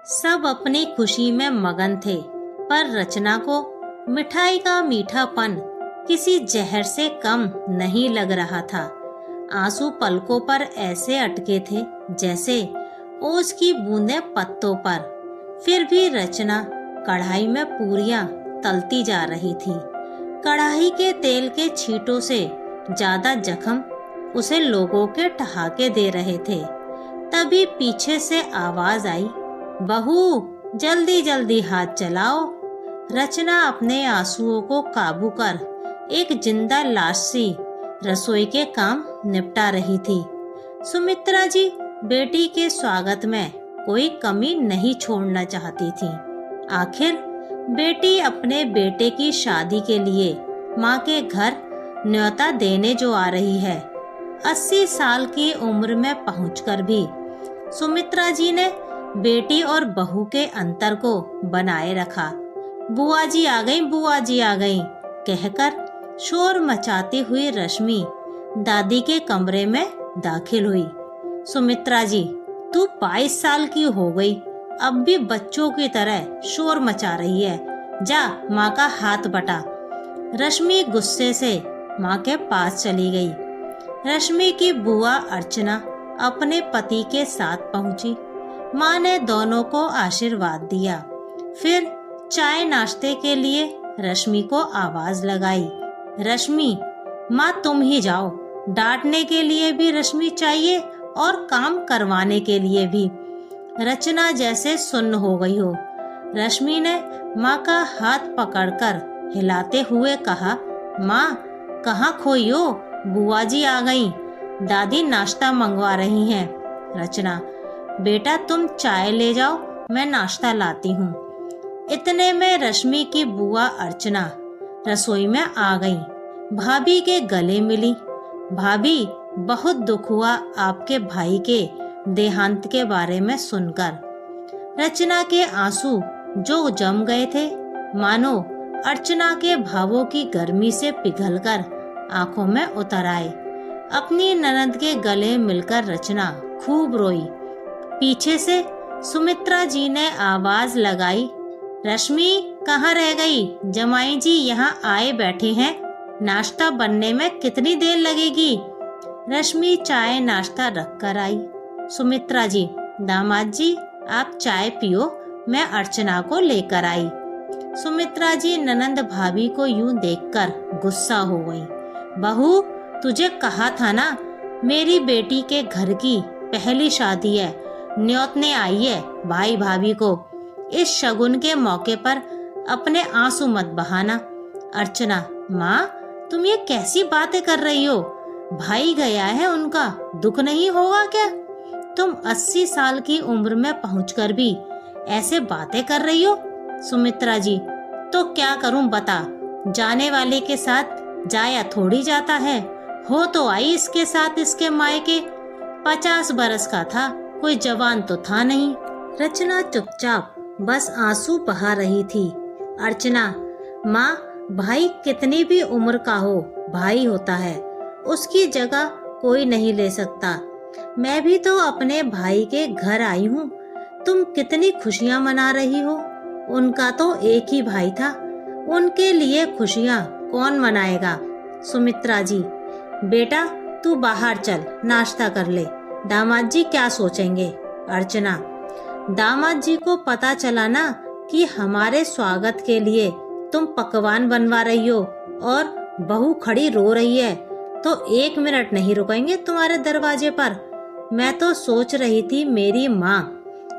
सब अपनी खुशी में मगन थे, पर रचना को मिठाई का मीठापन किसी जहर से कम नहीं लग रहा था। आंसू पलकों पर ऐसे अटके थे जैसे ओस की बूंदें पत्तों पर। फिर भी रचना कढ़ाई में पूरियां तलती जा रही थी। कढ़ाई के तेल के छींटों से ज्यादा जख्म उसे लोगों के ठहाके दे रहे थे। तभी पीछे से आवाज आई, बहू जल्दी जल्दी हाथ चलाओ। रचना अपने आंसुओं को काबू कर एक जिंदा लाश सी रसोई के काम निपटा रही थी। सुमित्रा जी बेटी के स्वागत में कोई कमी नहीं छोड़ना चाहती थी। आखिर बेटी अपने बेटे की शादी के लिए माँ के घर न्योता देने जो आ रही है। 80 साल की उम्र में पहुंचकर भी सुमित्रा जी ने बेटी और बहू के अंतर को बनाए रखा। बुआ जी आ गई, बुआ जी आ गई कहकर शोर मचाती हुई रश्मि दादी के कमरे में दाखिल हुई। सुमित्रा जी, तू 22 साल की हो गई, अब भी बच्चों की तरह शोर मचा रही है। जा माँ का हाथ बटा। रश्मि गुस्से से माँ के पास चली गई। रश्मि की बुआ अर्चना अपने पति के साथ पहुंची। माँ ने दोनों को आशीर्वाद दिया। फिर चाय नाश्ते के लिए रश्मि को आवाज लगाई। रश्मि, माँ तुम ही जाओ। डांटने के लिए भी रश्मि चाहिए और काम करवाने के लिए भी। रचना जैसे सुन्न हो गई हो। रश्मि ने माँ का हाथ पकड़कर हिलाते हुए कहा, माँ कहाँ खोई हो? बुआ जी आ गई, दादी नाश्ता मंगवा रही हैं। रचना, बेटा तुम चाय ले जाओ, मैं नाश्ता लाती हूँ। इतने में रश्मि की बुआ अर्चना रसोई में आ गई। भाभी के गले मिली। भाभी, बहुत दुख हुआ आपके भाई के देहांत के बारे में सुनकर। रचना के आंसू जो जम गए थे, मानो अर्चना के भावों की गर्मी से पिघलकर आंखों में उतर आए। अपनी ननद के गले मिलकर रचना खूब रोई। पीछे से सुमित्रा जी ने आवाज लगाई, रश्मि कहाँ रह गई? जमाई जी यहाँ आए बैठे हैं, नाश्ता बनने में कितनी देर लगेगी? रश्मि चाय नाश्ता रख कर आई। सुमित्रा जी, दामाद जी आप चाय पियो, मैं अर्चना को लेकर आई। सुमित्रा जी ननंद भाभी को यूं देखकर गुस्सा हो गई। बहू, तुझे कहा था ना, मेरी बेटी के घर की पहली शादी है, न्योतने आई है भाई भाभी को। इस शगुन के मौके पर अपने आंसू मत बहाना। अर्चना, माँ तुम ये कैसी बातें कर रही हो? भाई गया है उनका, दुख नहीं होगा क्या? तुम 80 साल की उम्र में पहुंचकर भी ऐसे बातें कर रही हो? सुमित्रा जी, तो क्या करूं बता, जाने वाले के साथ जाया थोड़ी जाता है। हो तो आई इसके साथ इसके मायके, 50 बरस का था, कोई जवान तो था नहीं। रचना चुपचाप बस आंसू बहा रही थी। अर्चना, माँ भाई कितनी भी उम्र का हो, भाई होता है, उसकी जगह कोई नहीं ले सकता। मैं भी तो अपने भाई के घर आई हूँ। तुम कितनी खुशियाँ मना रही हो? उनका तो एक ही भाई था, उनके लिए खुशियाँ कौन मनाएगा? सुमित्रा जी, बेटा तू बाहर चल, नाश्ता कर ले, दामाद जी क्या सोचेंगे? अर्चना, दामाद जी को पता चला ना कि हमारे स्वागत के लिए तुम पकवान बनवा रही हो और बहू खड़ी रो रही है, तो 1 मिनट नहीं रुकेंगे तुम्हारे दरवाजे पर। मैं तो सोच रही थी मेरी माँ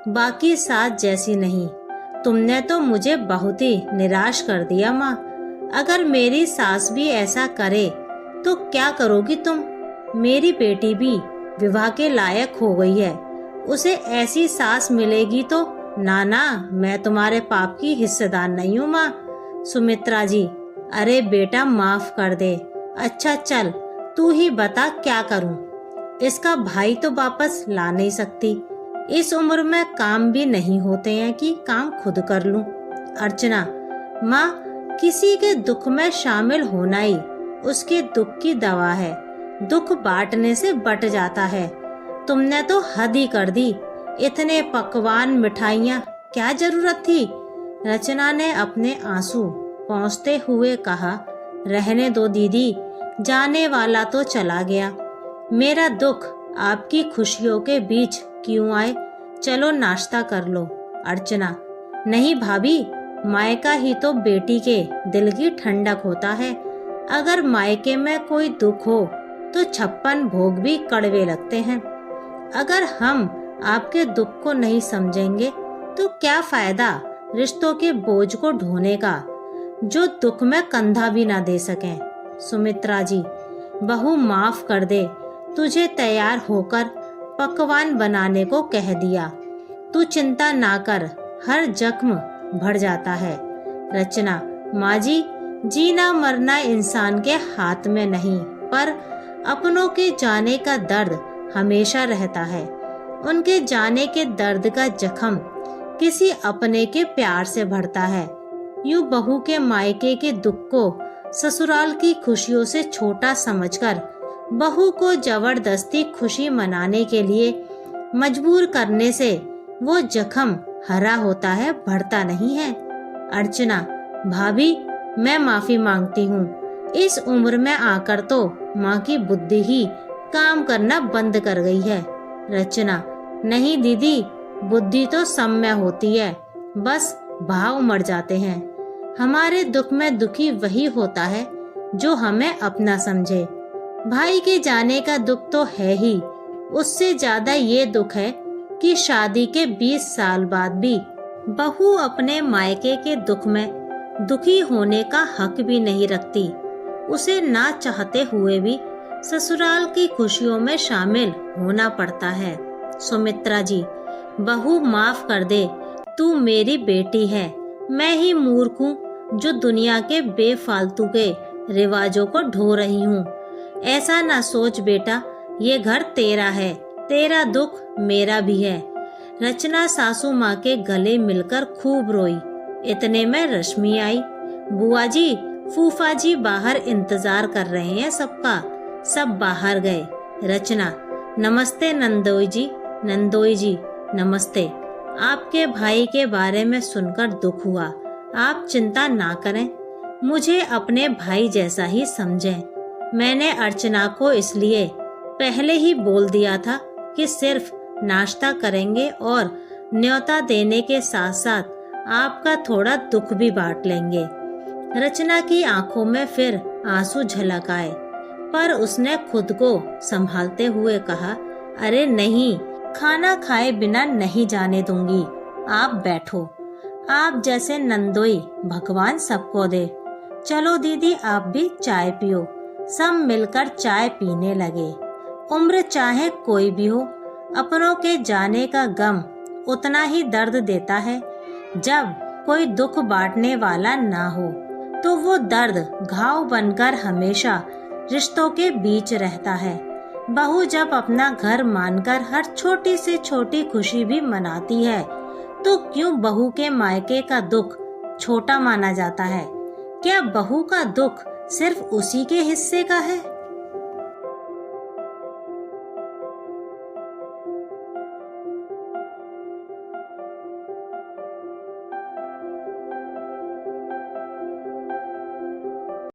बाकी सास जैसी नहीं। तुमने तो मुझे बहुत ही निराश कर दिया माँ। अगर मेरी सास भी ऐसा करे तो क्या करोगी तुम? मेरी बेटी भी विवाह के लायक हो गई है, उसे ऐसी सास मिलेगी तो ना, मैं तुम्हारे पाप की हिस्सेदार नहीं हूँ माँ। सुमित्रा जी, अरे बेटा माफ कर दे। अच्छा चल तू ही बता क्या करूँ? इसका भाई तो वापस ला नहीं सकती, इस उम्र में काम भी नहीं होते हैं कि काम खुद कर लूं। अर्चना, माँ किसी के दुख में शामिल होना ही उसके दुख की दवा है, दुख बांटने से बट जाता है। तुमने तो हद ही कर दी, इतने पकवान मिठाइयाँ क्या जरूरत थी? रचना ने अपने आंसू पोंछते हुए कहा, रहने दो दीदी, जाने वाला तो चला गया। मेरा दुख आपकी खुशियों के बीच क्यों आए? चलो नाश्ता कर लो। अर्चना, नहीं भाभी, मायका ही तो बेटी के दिल की ठंडक होता है। अगर मायके में कोई दुख हो तो 56 भोग भी कड़वे लगते हैं। अगर हम आपके दुख को नहीं समझेंगे तो क्या फायदा रिश्तों के बोझ को ढोने का, जो दुख में कंधा भी ना दे सकें। सुमित्रा जी, बहू माफ कर दे, तुझे तैयार होकर पकवान बनाने को कह दिया। तू चिंता ना कर, हर जख्म भर जाता है। रचना, माँ जी, जीना मरना इंसान के हाथ में नहीं, पर अपनों के जाने का दर्द हमेशा रहता है। उनके जाने के दर्द का जख्म किसी अपने के प्यार से भरता है। यूं बहू के मायके के दुख को ससुराल की खुशियों से छोटा समझकर बहू को जबरदस्ती खुशी मनाने के लिए मजबूर करने से वो जख्म हरा होता है, भरता नहीं है। अर्चना, भाभी, मैं माफी मांगती हूँ। इस उम्र में आकर तो माँ की बुद्धि ही काम करना बंद कर गई है। रचना, नहीं दीदी, बुद्धि तो सब में होती है, बस भाव मर जाते हैं। हमारे दुख में दुखी वही होता है जो हमें अपना समझे। भाई के जाने का दुख तो है ही, उससे ज्यादा ये दुख है कि शादी के 20 साल बाद भी बहू अपने मायके के दुख में दुखी होने का हक भी नहीं रखती। उसे ना चाहते हुए भी ससुराल की खुशियों में शामिल होना पड़ता है। सुमित्रा जी, बहू माफ कर दे, तू मेरी बेटी है। मैं ही मूर्ख हूँ जो दुनिया के बेफालतू के रिवाजों को ढो रही हूँ। ऐसा ना सोच बेटा, ये घर तेरा है, तेरा दुख मेरा भी है। रचना सासू माँ के गले मिलकर खूब रोई। इतने में रश्मि आई। बुआ जी, फूफा जी बाहर इंतजार कर रहे हैं सबका। सब बाहर गए। रचना, नमस्ते नंदोई जी। नंदोई जी, नमस्ते। आपके भाई के बारे में सुनकर दुख हुआ। आप चिंता ना करें, मुझे अपने भाई जैसा ही समझें। मैंने अर्चना को इसलिए पहले ही बोल दिया था कि सिर्फ नाश्ता करेंगे और न्योता देने के साथ साथ आपका थोड़ा दुख भी बांट लेंगे। रचना की आंखों में फिर आंसू झलक आए, पर उसने खुद को संभालते हुए कहा, अरे नहीं, खाना खाए बिना नहीं जाने दूंगी। आप बैठो। आप जैसे नंदोई भगवान सबको दे। चलो दीदी, आप भी चाय पियो। सब मिलकर चाय पीने लगे। उम्र चाहे कोई भी हो, अपनों के जाने का गम उतना ही दर्द देता है। जब कोई दुख बांटने वाला ना हो तो वो दर्द घाव बनकर हमेशा रिश्तों के बीच रहता है। बहू जब अपना घर मानकर हर छोटी से छोटी खुशी भी मनाती है तो क्यों बहू के मायके का दुख छोटा माना जाता है? क्या बहू का दुख सिर्फ उसी के हिस्से का है?